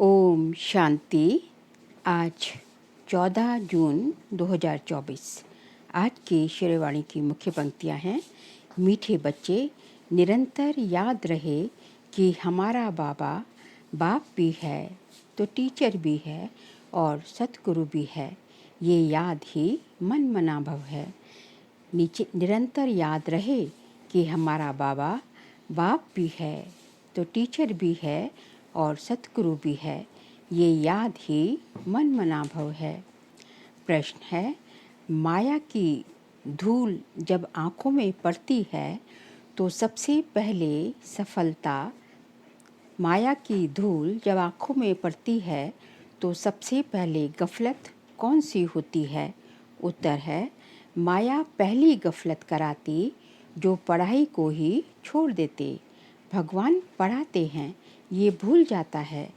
ओम शांति। आज 14 जून 2024। आज की शेरवाणी की मुख्य पंक्तियाँ हैं। मीठे बच्चे, निरंतर याद रहे कि हमारा बाबा बाप भी है तो टीचर भी है और सतगुरु भी है। ये याद ही मन मनाभव है। निरंतर याद रहे कि हमारा बाबा बाप भी है तो टीचर भी है और सतगुरु भी है। ये याद ही मन मनाभव है। प्रश्न है, माया की धूल जब आँखों में पड़ती है तो सबसे पहले सफलता माया की धूल जब आँखों में पड़ती है तो सबसे पहले गफलत कौन सी होती है? उत्तर है, माया पहली गफलत कराती जो पढ़ाई को ही छोड़ देते। भगवान पढ़ाते हैं, ये भूल जाता है।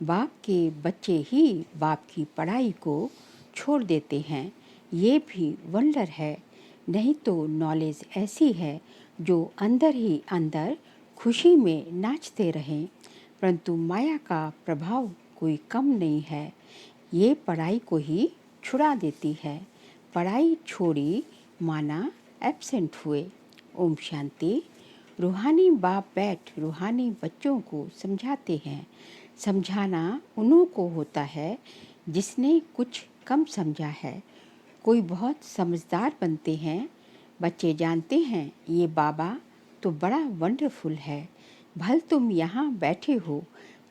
बाप के बच्चे ही बाप की पढ़ाई को छोड़ देते हैं। ये भी वंडर है। नहीं तो नॉलेज ऐसी है जो अंदर ही अंदर खुशी में नाचते रहें, परंतु माया का प्रभाव कोई कम नहीं है। ये पढ़ाई को ही छुड़ा देती है। पढ़ाई छोड़ी माना एब्सेंट हुए। ओम शांति। रूहानी बाप बैठ रूहानी बच्चों को समझाते हैं। समझाना उन्हों को होता है जिसने कुछ कम समझा है। कोई बहुत समझदार बनते हैं। बच्चे जानते हैं ये बाबा तो बड़ा वंडरफुल है। भल तुम यहाँ बैठे हो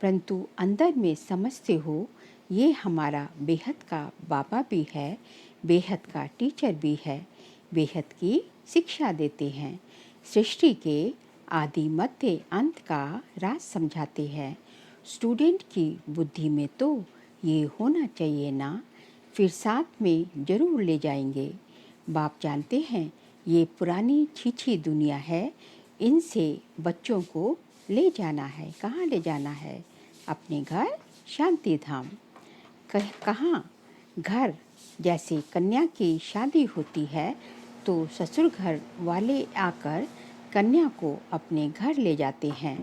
परंतु अंदर में समझते हो ये हमारा बेहद का बाबा भी है, बेहद का टीचर भी है, बेहद की शिक्षा देते हैं। सृष्टि के आदि मध्य अंत का राज समझाते हैं। स्टूडेंट की बुद्धि में तो ये होना चाहिए ना, फिर साथ में जरूर ले जाएंगे। बाप जानते हैं ये पुरानी छीछी दुनिया है, इनसे बच्चों को ले जाना है। कहाँ ले जाना है? अपने घर शांति धाम। कहाँ? घर। जैसे कन्या की शादी होती है तो ससुर घर वाले आकर कन्या को अपने घर ले जाते हैं।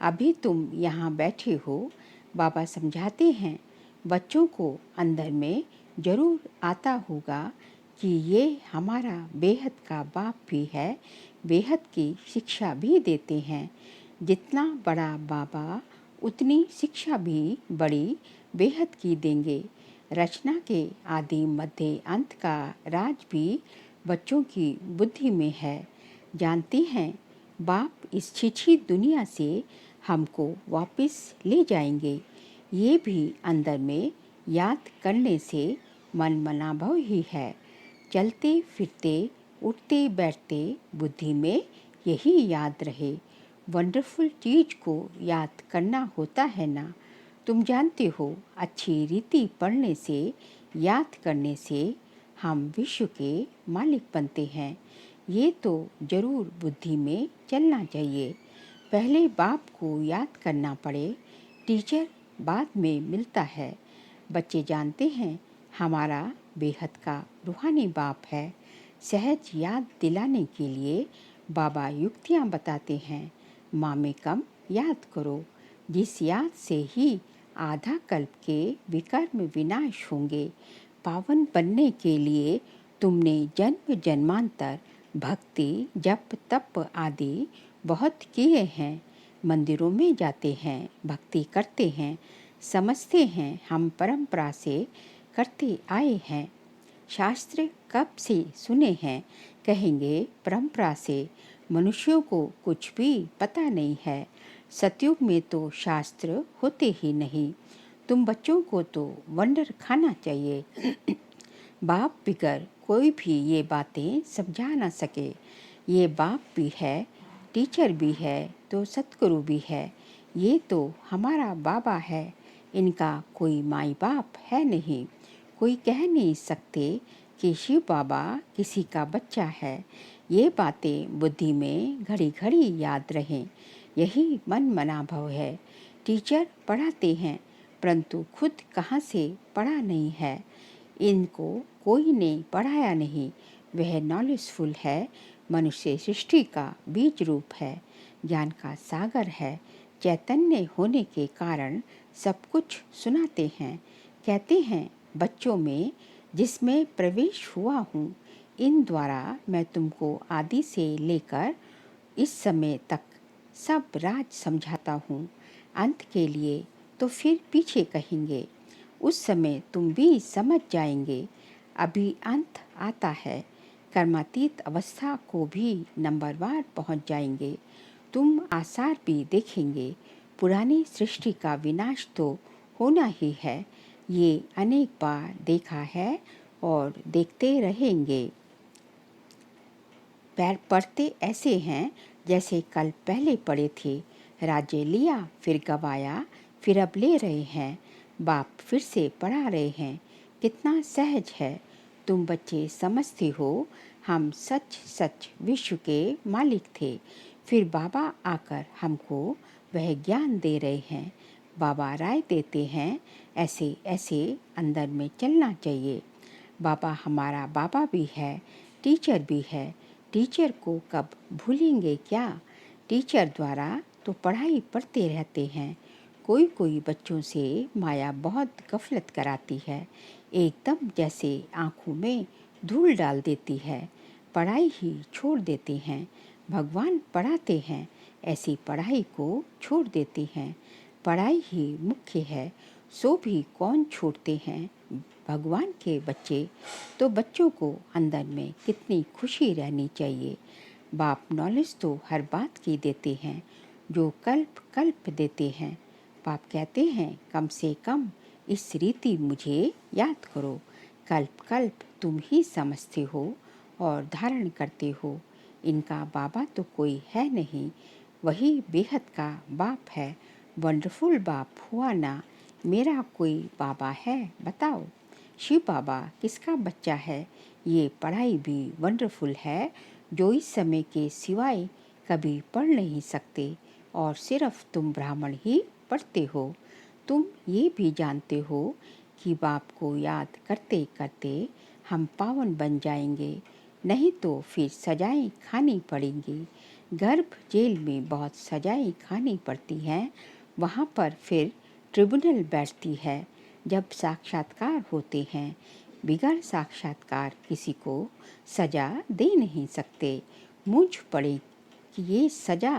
अभी तुम यहाँ बैठे हो, बाबा समझाते हैं बच्चों को अंदर में जरूर आता होगा कि ये हमारा बेहद का बाप भी है, बेहद की शिक्षा भी देते हैं। जितना बड़ा बाबा उतनी शिक्षा भी बड़ी बेहद की देंगे। रचना के आदि मध्य अंत का राज भी बच्चों की बुद्धि में है। जानते हैं बाप इस छिछी दुनिया से हमको वापस ले जाएंगे। ये भी अंदर में याद करने से मन मनाभव ही है। चलते फिरते उठते बैठते बुद्धि में यही याद रहे। वंडरफुल चीज को याद करना होता है ना। तुम जानते हो अच्छी रीति पढ़ने से, याद करने से हम विश्व के मालिक बनते हैं। ये तो जरूर बुद्धि में चलना चाहिए। पहले बाप को याद करना पड़े, टीचर बाद में मिलता है। बच्चे जानते हैं हमारा बेहद का रूहानी बाप है। सहज याद दिलाने के लिए बाबा युक्तियाँ बताते हैं। माँ में कम याद करो, जिस याद से ही आधा कल्प के विकर्म विनाश होंगे। पावन बनने के लिए तुमने जन्म जन्मांतर भक्ति जप तप आदि बहुत किए हैं। मंदिरों में जाते हैं, भक्ति करते हैं, समझते हैं हम परंपरा से करते आए हैं। शास्त्र कब से सुने हैं, कहेंगे परंपरा से। मनुष्यों को कुछ भी पता नहीं है। सतयुग में तो शास्त्र होते ही नहीं। तुम बच्चों को तो वंडर खाना चाहिए। बाप बिगर कोई भी ये बातें समझा ना सके। ये बाप भी है, टीचर भी है तो सतगुरु भी है। ये तो हमारा बाबा है, इनका कोई माई बाप है नहीं। कोई कह नहीं सकते कि शिव बाबा किसी का बच्चा है। ये बातें बुद्धि में घड़ी घड़ी याद रहें। यही मन मनाभव है। टीचर पढ़ाते हैं परंतु खुद कहाँ से पढ़ा नहीं है। इनको कोई ने पढ़ाया नहीं। वह नॉलेजफुल है, मनुष्य सृष्टि का बीज रूप है, ज्ञान का सागर है। चैतन्य होने के कारण सब कुछ सुनाते हैं। कहते हैं बच्चों में जिसमें प्रवेश हुआ हूँ, इन द्वारा मैं तुमको आदि से लेकर इस समय तक सब राज समझाता हूँ। अंत के लिए तो फिर पीछे कहेंगे, उस समय तुम भी समझ जाएंगे। अभी अंत आता है, कर्मातीत अवस्था को भी नंबरवार पहुँच जाएंगे। तुम आसार भी देखेंगे। पुरानी सृष्टि का विनाश तो होना ही है, ये अनेक बार देखा है और देखते रहेंगे। पैर पढ़ते ऐसे हैं जैसे कल पहले पढ़े थे। राज्य लिया फिर गवाया, फिर अब ले रहे हैं। बाप फिर से पढ़ा रहे हैं। कितना सहज है। तुम बच्चे समझते हो हम सच सच विश्व के मालिक थे। फिर बाबा आकर हमको वह ज्ञान दे रहे हैं। बाबा राय देते हैं ऐसे ऐसे अंदर में चलना चाहिए। बाबा हमारा बाबा भी है, टीचर भी है। टीचर को कब भूलेंगे क्या? टीचर द्वारा तो पढ़ाई पढ़ते रहते हैं। कोई कोई बच्चों से माया बहुत गफलत कराती है, एकदम जैसे आँखों में धूल डाल देती है। पढ़ाई ही छोड़ देते हैं। भगवान पढ़ाते हैं, ऐसी पढ़ाई को छोड़ देते हैं। पढ़ाई ही मुख्य है, सो भी कौन छोड़ते हैं भगवान के बच्चे। तो बच्चों को अंदर में कितनी खुशी रहनी चाहिए। बाप नॉलेज तो हर बात की देते हैं, जो कल्प कल्प देते हैं। बाप कहते हैं कम से कम इस रीति मुझे याद करो। कल्प कल्प तुम ही समझते हो और धारण करते हो। इनका बाबा तो कोई है नहीं, वही बेहद का बाप है। वंडरफुल बाप हुआ ना। मेरा कोई बाबा है बताओ? शिव बाबा किसका बच्चा है? ये पढ़ाई भी वंडरफुल है, जो इस समय के सिवाय कभी पढ़ नहीं सकते और सिर्फ तुम ब्राह्मण ही पढ़ते हो। तुम ये भी जानते हो कि बाप को याद करते करते हम पावन बन जाएंगे, नहीं तो फिर सजाएं खानी पड़ेंगी। गर्भ जेल में बहुत सजाएं खानी पड़ती हैं, वहाँ पर फिर ट्रिब्यूनल बैठती है। जब साक्षात्कार होते हैं, बिगड़ साक्षात्कार किसी को सजा दे नहीं सकते। मुझ पड़े कि ये सजा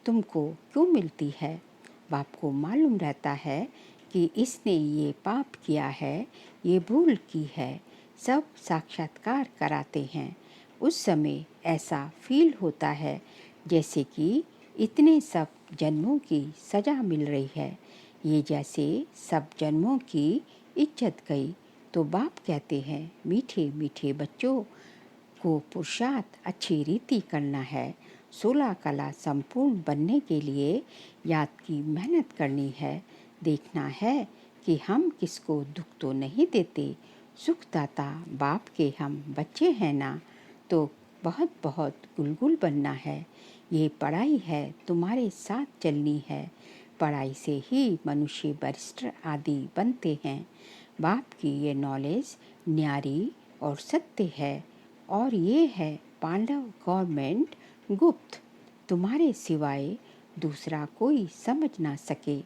तुमको क्यों मिलती है। बाप को मालूम रहता है कि इसने ये पाप किया है, ये भूल की है। सब साक्षात्कार कराते हैं। उस समय ऐसा फील होता है जैसे कि इतने सब जन्मों की सज़ा मिल रही है। ये जैसे सब जन्मों की इज्जत गई। तो बाप कहते हैं मीठे मीठे बच्चों को पुरुषार्थ अच्छी रीति करना है। 16 कला संपूर्ण बनने के लिए याद की मेहनत करनी है। देखना है कि हम किसको दुख तो नहीं देते। सुखदाता बाप के हम बच्चे हैं ना, तो बहुत बहुत गुलगुल बनना है। ये पढ़ाई है, तुम्हारे साथ चलनी है। पढ़ाई से ही मनुष्य बैरिस्टर आदि बनते हैं। बाप की ये नॉलेज न्यारी और सत्य है, और ये है पांडव गवर्नमेंट गुप्त। तुम्हारे सिवाय दूसरा कोई समझ ना सके।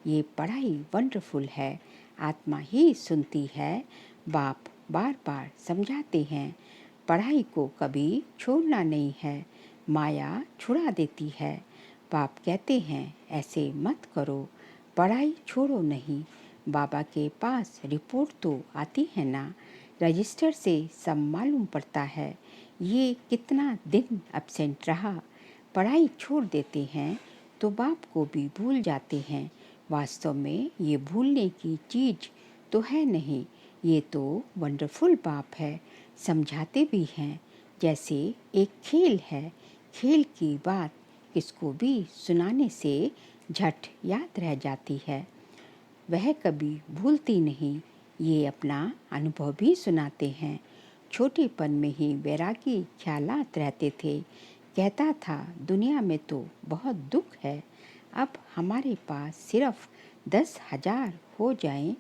ये पढ़ाई वंडरफुल है, आत्मा ही सुनती है। बाप बार बार समझाते हैं पढ़ाई को कभी छोड़ना नहीं है, माया छुड़ा देती है। बाप कहते हैं ऐसे मत करो, पढ़ाई छोड़ो नहीं। बाबा के पास रिपोर्ट तो आती है ना, रजिस्टर से सब मालूम पड़ता है ये कितना दिन एब्सेंट रहा। पढ़ाई छोड़ देते हैं तो बाप को भी भूल जाते हैं। वास्तव में ये भूलने की चीज़ तो है नहीं, ये तो वंडरफुल बाप है। समझाते भी हैं जैसे एक खेल है। खेल की बात किसको भी सुनाने से झट याद रह जाती है, वह कभी भूलती नहीं। ये अपना अनुभव भी सुनाते हैं। छोटेपन में ही वैरागी ख्यालात रहते थे। कहता था दुनिया में तो बहुत दुख है, अब हमारे पास सिर्फ 10,000 हो जाएं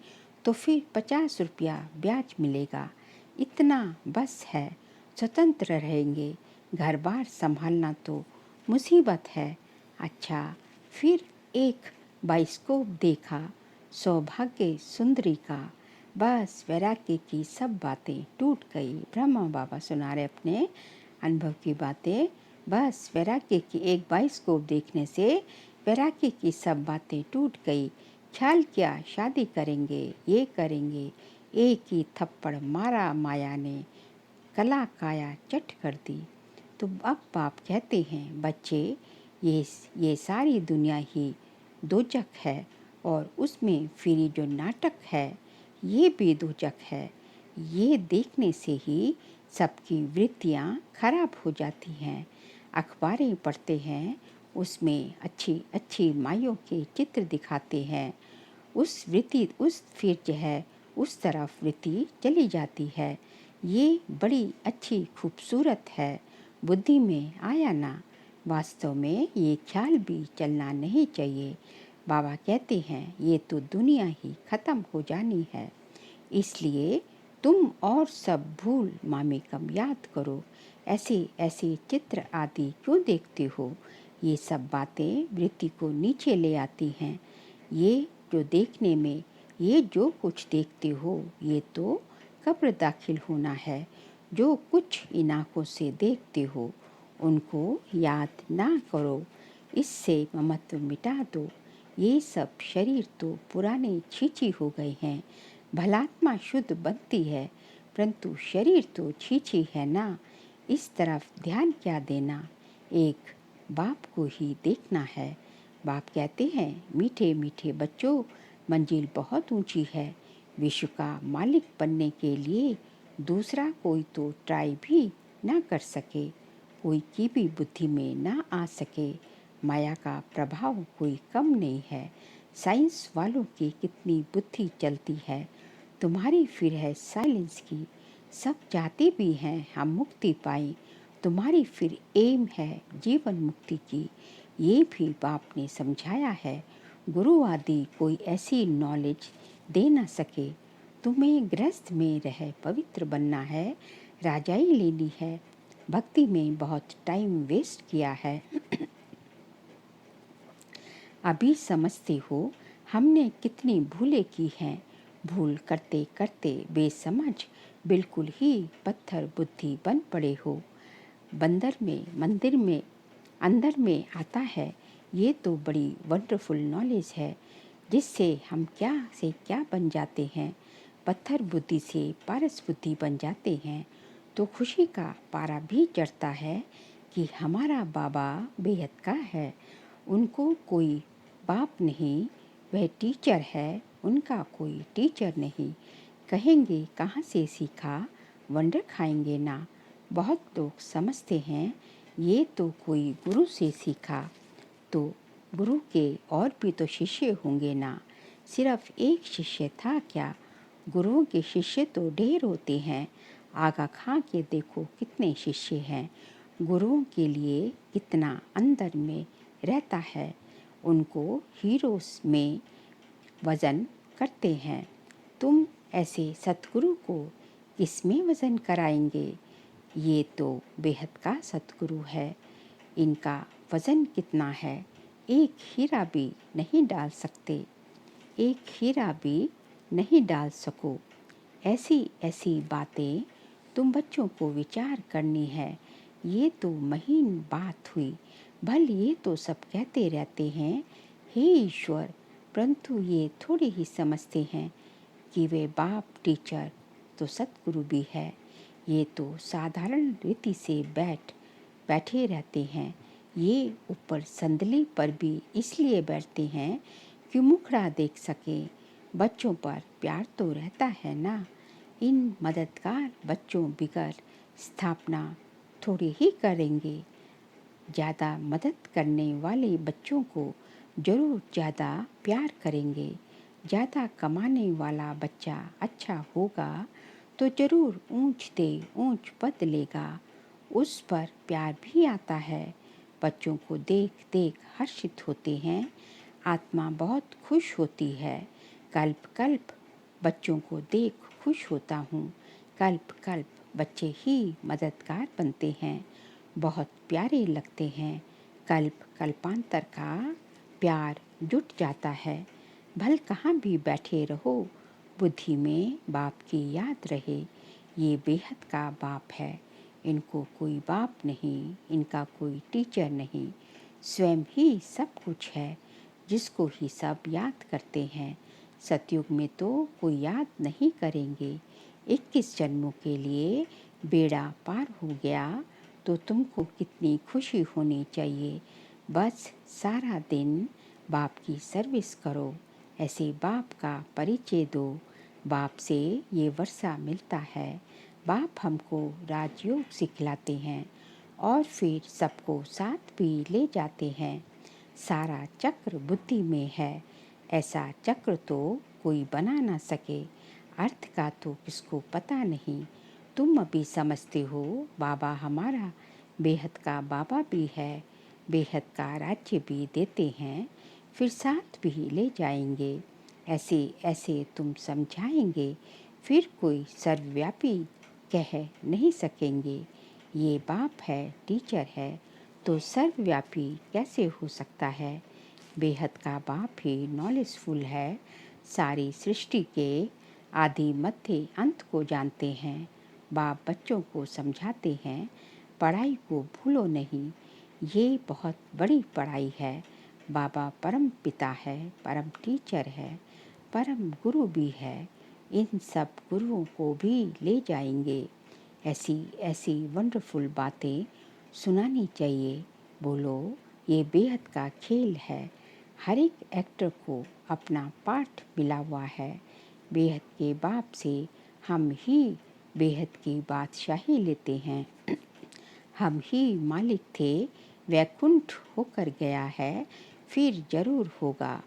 तो फिर 50 रुपया ब्याज मिलेगा। इतना बस है, स्वतंत्र रहेंगे। घर बार संभालना तो मुसीबत है। अच्छा, फिर एक बाइस्कोप देखा सौभाग्य सुंदरी का, बस वैराग्य की सब बातें टूट गई। ब्रह्मा बाबा सुना रहे अपने अनुभव की बातें। बस वैराग्य की एक बाइस्कोप देखने से वैराग्य की सब बातें टूट गई। ख्याल किया शादी करेंगे, ये करेंगे, एक ही थप्पड़ मारा माया ने, कला काया चट कर दी। तो अब बाप कहते हैं बच्चे, ये सारी दुनिया ही दोजख है और उसमें फिर ये जो नाटक है ये भी दोजख है। ये देखने से ही सबकी वृत्तियाँ खराब हो जाती हैं। अखबारें पढ़ते हैं, उसमें अच्छी अच्छी माइयों के चित्र दिखाते हैं। फिर जो है उस तरफ वृत्ति चली जाती है। ये बड़ी अच्छी खूबसूरत है, बुद्धि में आया ना। वास्तव में ये ख्याल भी चलना नहीं चाहिए। बाबा कहते हैं ये तो दुनिया ही ख़त्म हो जानी है, इसलिए तुम और सब भूल मामी कम याद करो। ऐसे ऐसे चित्र आदि क्यों देखते हो? ये सब बातें वृत्ति को नीचे ले आती हैं। ये जो देखने में, ये जो कुछ देखते हो, ये तो कब्र दाखिल होना है। जो कुछ इन आँखों से देखते हो उनको याद ना करो, इससे ममत्व मिटा दो। ये सब शरीर तो पुराने छींची हो गए हैं। भलात्मा शुद्ध बनती है, परंतु शरीर तो छींची है ना। इस तरफ ध्यान क्या देना, एक बाप को ही देखना है। बाप कहते हैं मीठे मीठे बच्चों, मंजिल बहुत ऊंची है। विश्व का मालिक बनने के लिए दूसरा कोई तो ट्राई भी ना कर सके, कोई की भी बुद्धि में ना आ सके। माया का प्रभाव कोई कम नहीं है। साइंस वालों की कितनी बुद्धि चलती है, तुम्हारी फिर है साइलेंस की। सब चाहते भी हैं हम मुक्ति पाएं, तुम्हारी फिर एम है जीवन मुक्ति की। ये भी बाप ने समझाया है। गुरु आदि कोई ऐसी नॉलेज दे ना सके। तुम्हें गृहस्थ में रह पवित्र बनना है, राजाई लेनी है। भक्ति में बहुत टाइम वेस्ट किया है। अभी समझते हो हमने कितनी भूलें की हैं। भूल करते करते बेसमझ बिल्कुल ही पत्थर बुद्धि बन पड़े हो। बंदर में मंदिर में अंदर में आता है। ये तो बड़ी वंडरफुल नॉलेज है, जिससे हम क्या से क्या बन जाते हैं। पत्थर बुद्धि से पारस बुद्धि बन जाते हैं तो खुशी का पारा भी चढ़ता है कि हमारा बाबा बेहद का है। उनको कोई बाप नहीं, वह टीचर है, उनका कोई टीचर नहीं। कहेंगे कहाँ से सीखा, वंडर खाएंगे ना। बहुत लोग समझते हैं ये तो कोई गुरु से सीखा, तो गुरु के और भी तो शिष्य होंगे ना। सिर्फ एक शिष्य था क्या? गुरुओं के शिष्य तो ढेर होते हैं। आगा खां के देखो कितने शिष्य हैं। गुरुओं के लिए कितना अंदर में रहता है। उनको हीरोस में वज़न करते हैं। तुम ऐसे सतगुरु को किस में वज़न कराएंगे? ये तो बेहद का सतगुरु है। इनका वज़न कितना है, एक हीरा भी नहीं डाल सकते। एक हीरा भी नहीं डाल सको। ऐसी ऐसी बातें तुम बच्चों को विचार करनी है। ये तो महीन बात हुई। भल ये तो सब कहते रहते हैं हे ईश्वर, परंतु ये थोड़े ही समझते हैं कि वे बाप टीचर तो सतगुरु भी है। ये तो साधारण रीति से बैठे रहते हैं। ये ऊपर संदली पर भी इसलिए बैठते हैं कि मुखड़ा देख सके। बच्चों पर प्यार तो रहता है ना। इन मददगार बच्चों बिगर स्थापना थोड़ी ही करेंगे। ज़्यादा मदद करने वाले बच्चों को जरूर ज़्यादा प्यार करेंगे। ज़्यादा कमाने वाला बच्चा अच्छा होगा तो जरूर ऊंच पद लेगा। उस पर प्यार भी आता है। बच्चों को देख देख हर्षित होते हैं। आत्मा बहुत खुश होती है। कल्प कल्प बच्चों को देख खुश होता हूँ। कल्प कल्प बच्चे ही मददगार बनते हैं, बहुत प्यारे लगते हैं। कल्प कल्पांतर का प्यार जुट जाता है। भल कहाँ भी बैठे रहो, बुद्धि में बाप की याद रहे। ये बेहद का बाप है, इनको कोई बाप नहीं, इनका कोई टीचर नहीं, स्वयं ही सब कुछ है, जिसको ही सब याद करते हैं। सतयुग में तो कोई याद नहीं करेंगे। 21 जन्मों के लिए बेड़ा पार हो गया तो तुमको कितनी खुशी होनी चाहिए। बस सारा दिन बाप की सर्विस करो, ऐसे बाप का परिचय दो। बाप से ये वर्षा मिलता है। बाप हमको राजयोग सिखलाते हैं और फिर सबको साथ भी ले जाते हैं। सारा चक्र बुद्धि में है, ऐसा चक्र तो कोई बना ना सके। अर्थ का तो किसको पता नहीं। तुम अभी समझते हो बाबा हमारा बेहद का बाबा भी है, बेहद का राज्य भी देते हैं, फिर साथ भी ले जाएंगे। ऐसे ऐसे तुम समझाएंगे, फिर कोई सर्वव्यापी कह नहीं सकेंगे। ये बाप है, टीचर है, तो सर्वव्यापी कैसे हो सकता है। बेहद का बाप ही नॉलेजफुल है, सारी सृष्टि के आदि मध्य अंत को जानते हैं। बाप बच्चों को समझाते हैं, पढ़ाई को भूलो नहीं, ये बहुत बड़ी पढ़ाई है। बाबा परम पिता है, परम टीचर है, परम गुरु भी है। इन सब गुरुओं को भी ले जाएंगे। ऐसी ऐसी वंडरफुल बातें सुनानी चाहिए। बोलो, ये बेहद का खेल है। हर एक एक्टर को अपना पार्ट मिला हुआ है। बेहद के बाप से हम ही बेहद की बादशाही लेते हैं। हम ही मालिक थे, वैकुंठ होकर गया है, फिर जरूर होगा।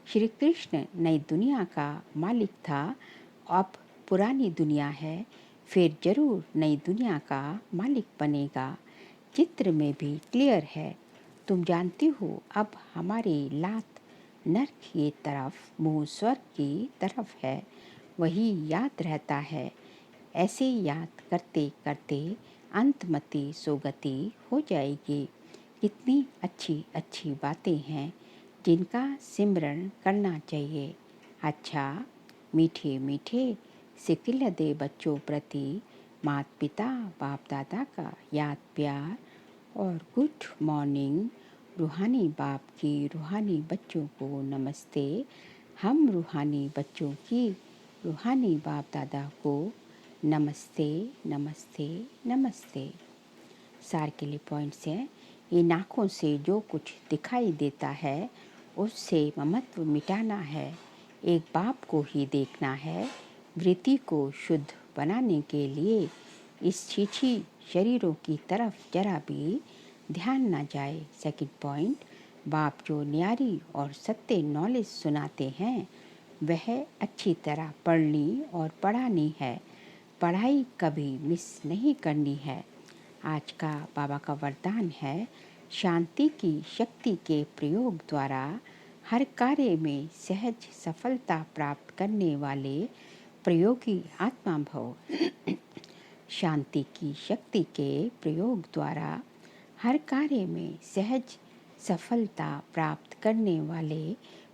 श्री कृष्ण नई दुनिया का मालिक था, अब पुरानी दुनिया है, फिर जरूर नई दुनिया का मालिक बनेगा। चित्र में भी क्लियर है। तुम जानती हो अब हमारी लात नर्क की तरफ, मुँह स्वर्ग की तरफ है, वही याद रहता है। ऐसे याद करते करते अंतमति सोगति हो जाएगी। कितनी अच्छी अच्छी बातें हैं जिनका सिमरण करना चाहिए। अच्छा, मीठे मीठे सिकिलदे बच्चों प्रति माता पिता बाप दादा का याद प्यार और गुड मॉर्निंग। रूहानी बाप की रूहानी बच्चों को नमस्ते। हम रूहानी बच्चों की रूहानी बाप दादा को नमस्ते नमस्ते नमस्ते। सार के लिए पॉइंट्स हैं। इन आँखों से जो कुछ दिखाई देता है उससे ममत्व मिटाना है। एक बाप को ही देखना है। वृत्ति को शुद्ध बनाने के लिए इस छीछी शरीरों की तरफ जरा भी ध्यान ना जाए। सेकंड पॉइंट, बाप जो न्यारी और सत्य नॉलेज सुनाते हैं वह अच्छी तरह पढ़नी और पढ़ानी है। पढ़ाई कभी मिस नहीं करनी है। आज का बाबा का वरदान है, शांति की शक्ति के प्रयोग द्वारा हर कार्य में सहज सफलता प्राप्त करने वाले प्रयोगी आत्मा भव। शांति की शक्ति के प्रयोग द्वारा हर कार्य में सहज सफलता प्राप्त करने वाले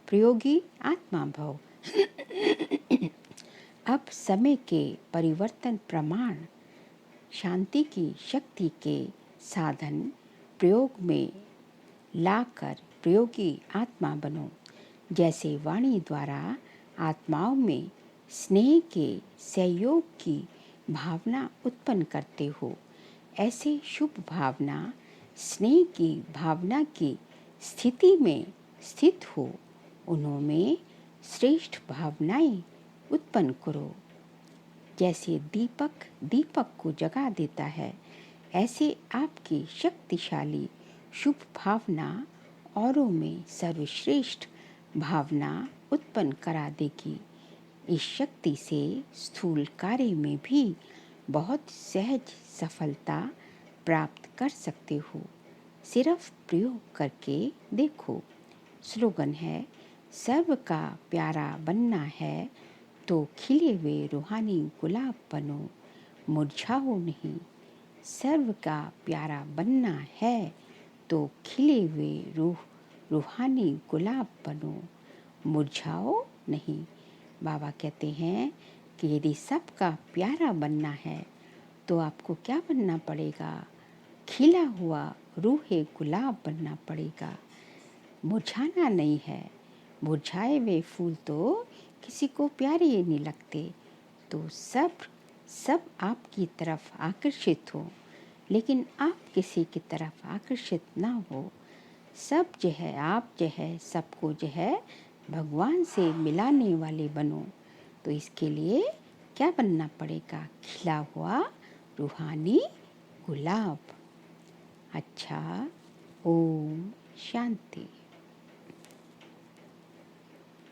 प्रयोगी आत्मा भव। अब समय के परिवर्तन प्रमाण शांति की शक्ति के साधन प्रयोग में लाकर प्रयोगी आत्मा बनो। जैसे वाणी द्वारा आत्माओं में स्नेह के सहयोग की भावना उत्पन्न करते हो, ऐसे शुभ भावना स्नेह की भावना की स्थिति में स्थित हो, उनमें श्रेष्ठ भावनाएं उत्पन्न करो। जैसे दीपक दीपक को जगा देता है, ऐसे आपकी शक्तिशाली शुभ भावना औरों में सर्वश्रेष्ठ भावना उत्पन्न करा देगी। इस शक्ति से स्थूल कार्य में भी बहुत सहज सफलता प्राप्त कर सकते हो। सिर्फ प्रयोग करके देखो। स्लोगन है, सर्व का प्यारा बनना है तो खिले हुए रूहानी गुलाब बनो, मुरझाओ नहीं। सर्व का प्यारा बनना है तो खिले हुए रूहानी गुलाब बनो, मुरझाओ नहीं। बाबा कहते हैं कि यदि सबका प्यारा बनना है तो आपको क्या बनना पड़ेगा? खिला हुआ रूहे गुलाब बनना पड़ेगा। मुरझाना नहीं है। मुरझाए हुए फूल तो किसी को प्यारे ही नहीं लगते। तो सब आपकी तरफ आकर्षित हो, लेकिन आप किसी की तरफ आकर्षित ना हो। सब जो है, आप जो है, सबको जो है भगवान से मिलाने वाले बनो। तो इसके लिए क्या बनना पड़ेगा? खिला हुआ रूहानी गुलाब। अच्छा, ओम शांति।